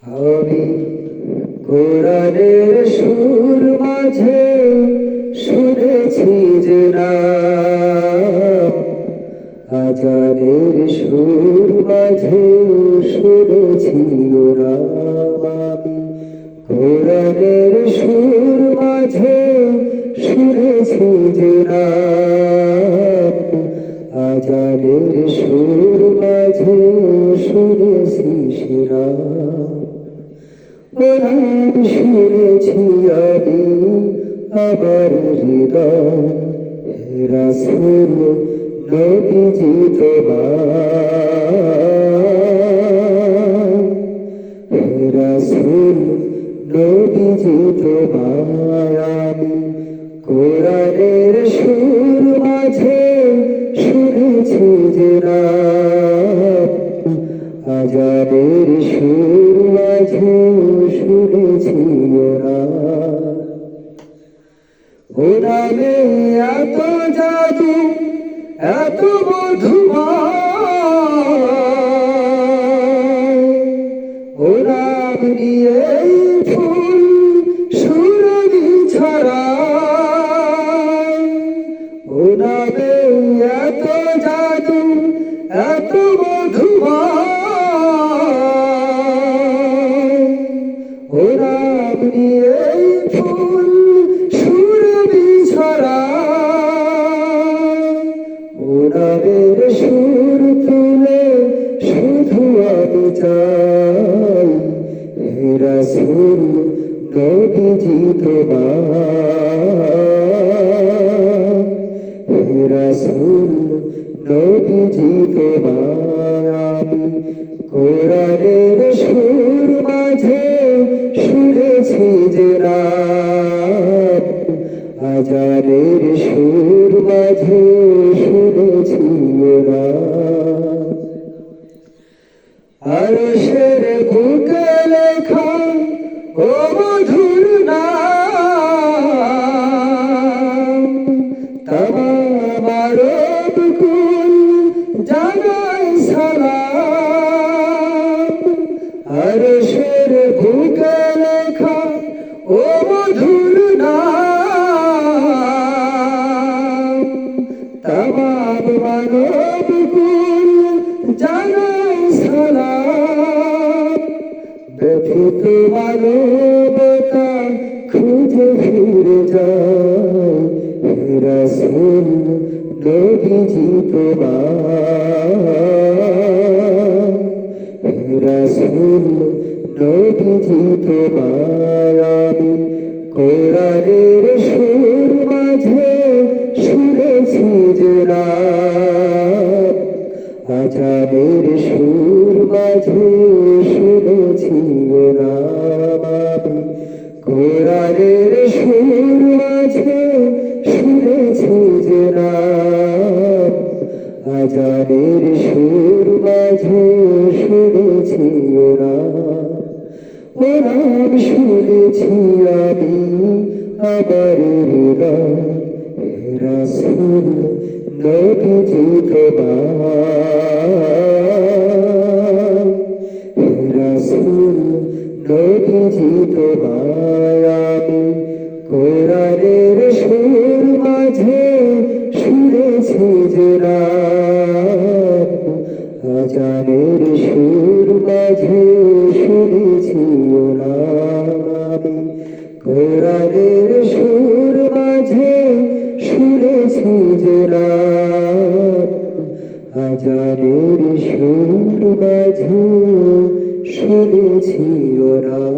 আমি কোরআনের সুর মাঝে শুনেছি যে নাম, আজানের সুর মাঝে শুনেছি ও নাম। আমি কোরআনের সুর মাঝে শুনেছি যে নাম, আজানের সুর মাঝে শুনেছি সে নাম। নাম শুনেছি আমি আমার হৃদয়, হে রাসূল নবীজি তোমার, হে রাসূল নবীজি তোমার। আমি কোরআনের সুর মাঝে শুনেছি যে নাম, আজানের সুর মাঝে শুনেছি ও নামে এত জাদু এত মধুময়, ও নাম নিয়ে ফুল সুরভি ছড়ায়। ও নামে এত জাদু এত মধুময়, ও নাম নিয়ে ফুল সুরভি ছড়ায়। ও নামের সুর তুলে শুধু আমি চাই, হে রাসূল নবীজি তোমার, হে রাসূল নবীজি তোমার। আমি কোরআনের সুর মাঝে শুনেছি যে নাম, আজানের সুর মাঝে শুনেছি নাম। আরশের বুকে লেখা ও মধুর নাম, তামাম আরব কুল জানাই সালাম। আরশের বুকে লেখা ও মধুর নাম, তামাম মানব কুল জানাই সালাম। ব্যথিত মানবতা খুঁজে ফিরে যায়, হে রাসূল নবীজি তোমার, হে রাসূল নবীজি তোমার। আমি কোরআনের সুর মাঝে শুনেছি যে নাম, আজানের সুর মাঝে শুনেছি নাম। আমি কোরআনের সুর মাঝে শুনেছি যে নাম, আজানের সুর মাঝে শুনেছি নাম। ও নাম শুনেছি আমি আমার হৃদয়, হে রাসূল নবীজি তোমার, হে রাসূল নবীজি তোমার। আমি কোরআনের সুর মাঝে শুনেছি যে নাম, আজানের সুর মাঝে শুনেছি নাম। আমি কোরআনের সুর মাঝে শুনেছি যে নাম, আজানের সুর মাঝে শুনেছি নাম।